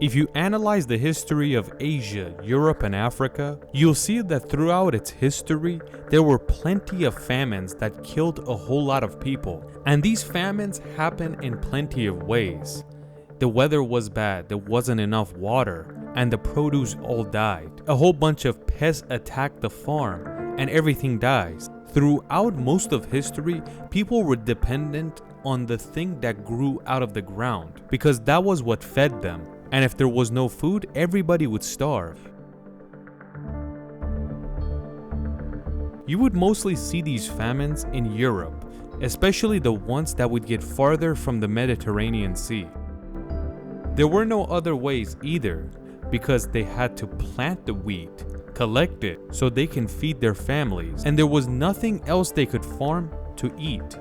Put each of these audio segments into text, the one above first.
If you analyze the history of Asia, Europe, and Africa, you'll see that throughout its history, there were plenty of famines that killed a whole lot of people. And these famines happen in plenty of ways. The weather was bad, there wasn't enough water, and the produce all died. A whole bunch of pests attacked the farm, and everything dies. Throughout most of history, people were dependent on the thing that grew out of the ground, because that was what fed them. And if there was no food, everybody would starve. You would mostly see these famines in Europe, especially the ones that would get farther from the Mediterranean Sea. There were no other ways either, because they had to plant the wheat, collect it, so they can feed their families, and there was nothing else they could farm to eat.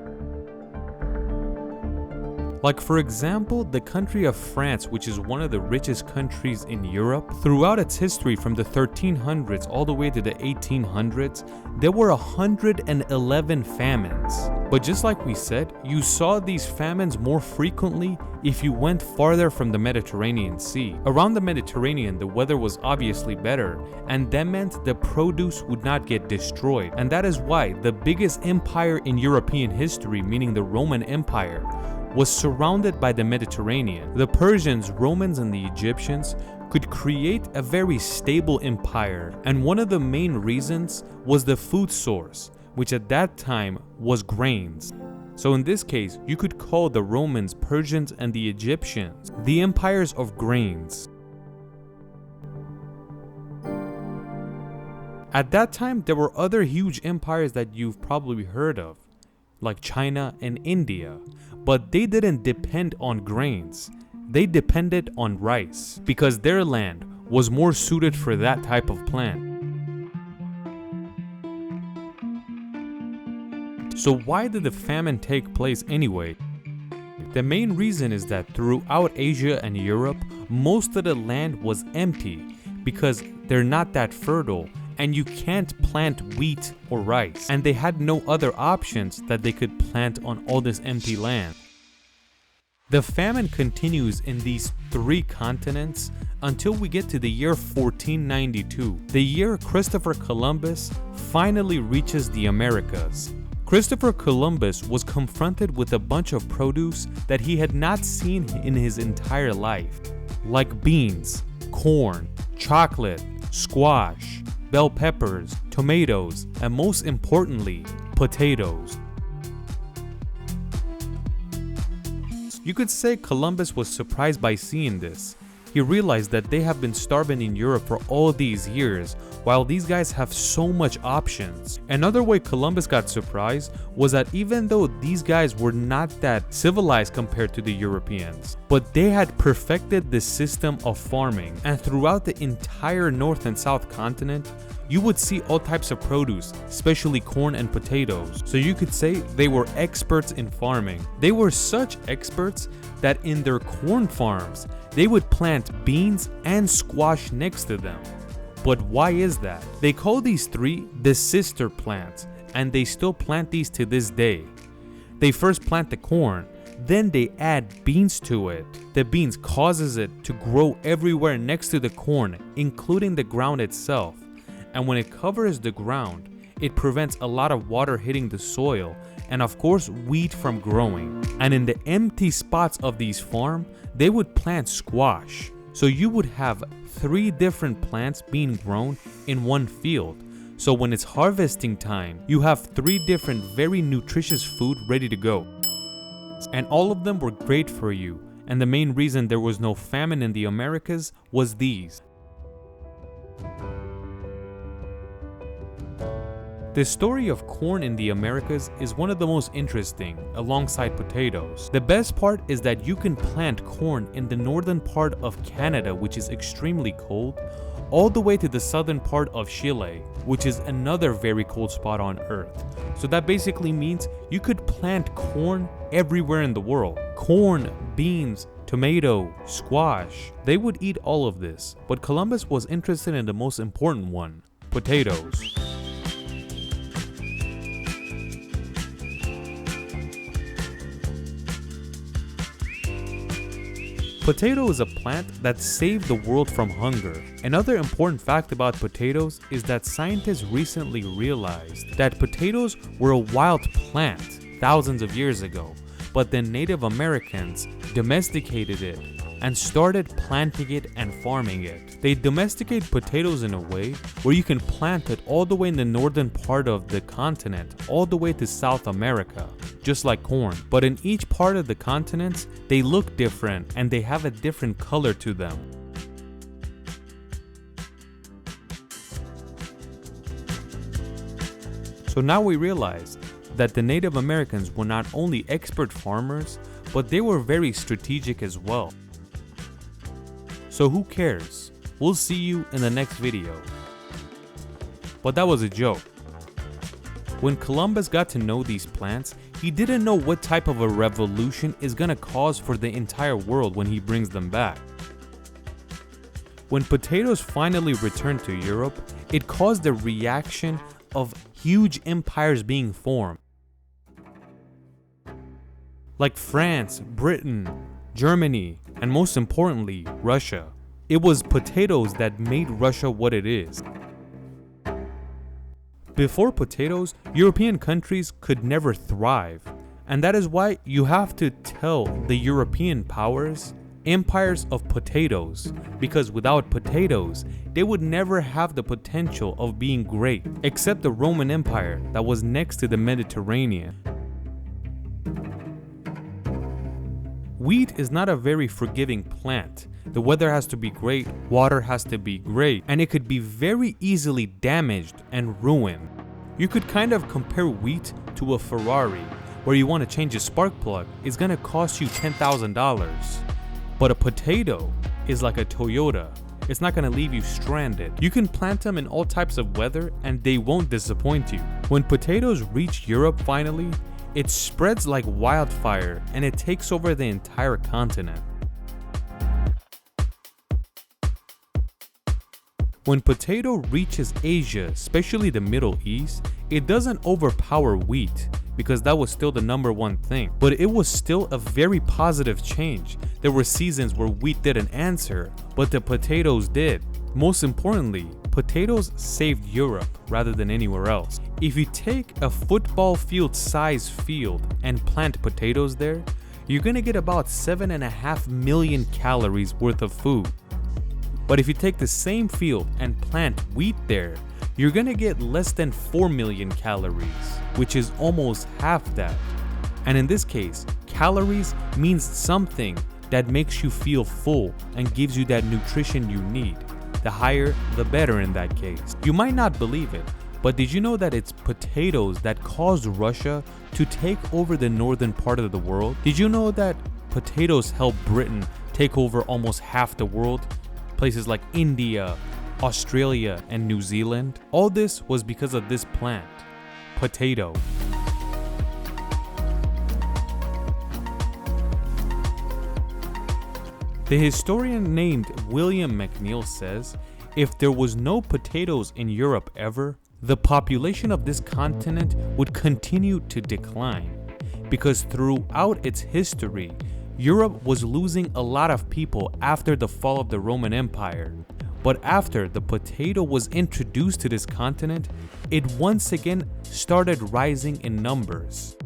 Like for example, the country of France, which is one of the richest countries in Europe, throughout its history from the 1300s all the way to the 1800s, there were 111 famines. But just like we said, you saw these famines more frequently if you went farther from the Mediterranean Sea. Around the Mediterranean, the weather was obviously better, and that meant the produce would not get destroyed. And that is why the biggest empire in European history, meaning the Roman Empire, was surrounded by the Mediterranean. The Persians, Romans, and the Egyptians could create a very stable empire, and one of the main reasons was the food source, which at that time was grains. So in this case, you could call the Romans, Persians, and the Egyptians the empires of grains. At that time, there were other huge empires that you've probably heard of, like China and India, but they didn't depend on grains. They depended on rice because their land was more suited for that type of plant. So why did the famine take place anyway? The main reason is that throughout Asia and Europe, most of the land was empty because they're not that fertile, and you can't plant wheat or rice, and they had no other options that they could plant on all this empty land. The famine continues in these 3 continents until we get to the year 1492, the year Christopher Columbus finally reaches the Americas. Christopher Columbus was confronted with a bunch of produce that he had not seen in his entire life, like beans, corn, chocolate, squash, bell peppers, tomatoes, and most importantly, potatoes. You could say Columbus was surprised by seeing this. He realized that they have been starving in Europe for all these years, while these guys have so much options. Another way Columbus got surprised was that even though these guys were not that civilized compared to the Europeans, but they had perfected the system of farming, and throughout the entire North and South continent, you would see all types of produce, especially corn and potatoes. So you could say they were experts in farming. They were such experts that in their corn farms, they would plant beans and squash next to them. But why is that? They call these 3 the sister plants, and they still plant these to this day. They first plant the corn, then they add beans to it. The beans causes it to grow everywhere next to the corn, including the ground itself. And when it covers the ground, it prevents a lot of water hitting the soil, and of course wheat from growing. And in the empty spots of these farms, they would plant squash. So you would have 3 different plants being grown in one field. So when it's harvesting time, you have 3 different very nutritious food ready to go. And all of them were great for you. And the main reason there was no famine in the Americas was these. The story of corn in the Americas is one of the most interesting, alongside potatoes. The best part is that you can plant corn in the northern part of Canada, which is extremely cold, all the way to the southern part of Chile, which is another very cold spot on Earth. So that basically means you could plant corn everywhere in the world. Corn, beans, tomato, squash. They would eat all of this, but Columbus was interested in the most important one, potatoes. Potato is a plant that saved the world from hunger. Another important fact about potatoes is that scientists recently realized that potatoes were a wild plant thousands of years ago, but then Native Americans domesticated it and started planting it and farming it. They domesticate potatoes in a way where you can plant it all the way in the northern part of the continent, all the way to South America, just like corn. But in each part of the continents, they look different and they have a different color to them. So now we realize that the Native Americans were not only expert farmers, but they were very strategic as well. So who cares? We'll see you in the next video. But that was a joke. When Columbus got to know these plants, he didn't know what type of a revolution is gonna cause for the entire world when he brings them back. When potatoes finally returned to Europe, it caused a reaction of huge empires being formed. Like France, Britain, Germany, and most importantly, Russia. It was potatoes that made Russia what it is. Before potatoes, European countries could never thrive, and that is why you have to tell the European powers empires of potatoes, because without potatoes, they would never have the potential of being great, except the Roman Empire that was next to the Mediterranean. Wheat is not a very forgiving plant. The weather has to be great, water has to be great, and it could be very easily damaged and ruined. You could kind of compare wheat to a Ferrari, where you want to change a spark plug, it's gonna cost you $10,000. But a potato is like a Toyota. It's not gonna leave you stranded. You can plant them in all types of weather and they won't disappoint you. When potatoes reach Europe finally, it spreads like wildfire and it takes over the entire continent. When potato reaches Asia, especially the Middle East, it doesn't overpower wheat because that was still the #1 thing. But it was still a very positive change. There were seasons where wheat didn't answer, but the potatoes did. Most importantly, potatoes saved Europe rather than anywhere else. If you take a football field size field and plant potatoes there, you're gonna get about 7.5 million calories worth of food. But if you take the same field and plant wheat there, you're gonna get less than 4 million calories, which is almost half that. And in this case, calories means something that makes you feel full and gives you that nutrition you need. The higher, the better in that case. You might not believe it, but did you know that it's potatoes that caused Russia to take over the northern part of the world? Did you know that potatoes helped Britain take over almost half the world? Places like India, Australia, and New Zealand. All this was because of this plant, potato. The historian named William McNeill says, if there was no potatoes in Europe ever, the population of this continent would continue to decline, because throughout its history, Europe was losing a lot of people after the fall of the Roman Empire. But after the potato was introduced to this continent, it once again started rising in numbers.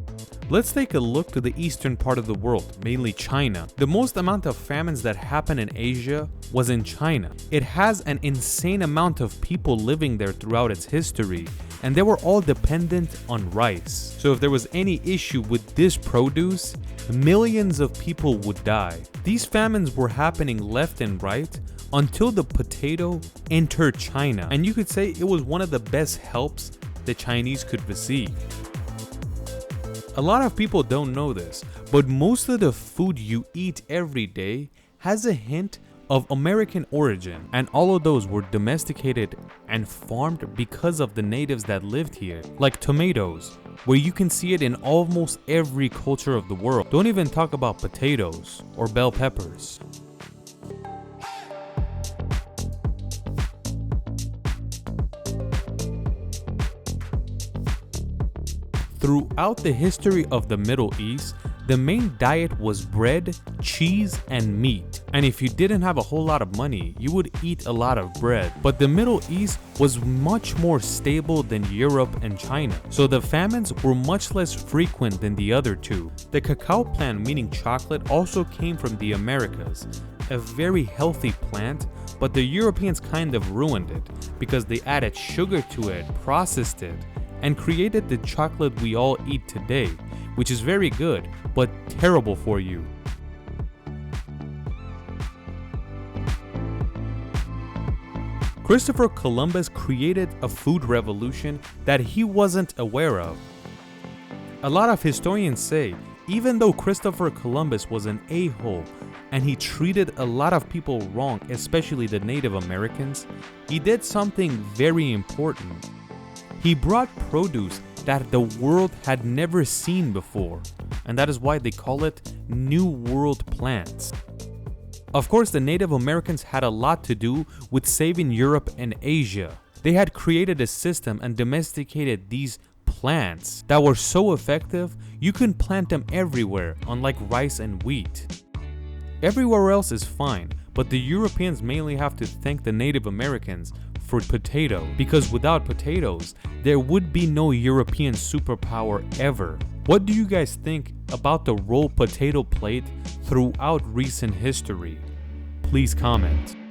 Let's take a look to the eastern part of the world, mainly China. The most amount of famines that happened in Asia was in China. It has an insane amount of people living there throughout its history, and they were all dependent on rice. So if there was any issue with this produce, millions of people would die. These famines were happening left and right until the potato entered China, and you could say it was one of the best helps the Chinese could receive. A lot of people don't know this, but most of the food you eat every day has a hint of American origin, and all of those were domesticated and farmed because of the natives that lived here, like tomatoes, where you can see it in almost every culture of the world. Don't even talk about potatoes or bell peppers. Throughout the history of the Middle East, The main diet was bread, cheese, and meat. And if you didn't have a whole lot of money, you would eat a lot of bread. But the Middle East was much more stable than Europe and China, so the famines were much less frequent than the other two. The cacao plant, meaning chocolate, also came from the Americas, a very healthy plant, but the Europeans kind of ruined it because they added sugar to it, processed it, and created the chocolate we all eat today, which is very good, but terrible for you. Christopher Columbus created a food revolution that he wasn't aware of. A lot of historians say, even though Christopher Columbus was an a-hole and he treated a lot of people wrong, especially the Native Americans, he did something very important. He brought produce that the world had never seen before, and that is why they call it New World plants. Of course, the Native Americans had a lot to do with saving Europe and Asia. They had created a system and domesticated these plants that were so effective you can plant them everywhere, unlike rice and wheat. Everywhere else is fine, but the Europeans mainly have to thank the Native Americans for potato, because without potatoes, there would be no European superpower ever. What do you guys think about the role potato played throughout recent history? Please comment.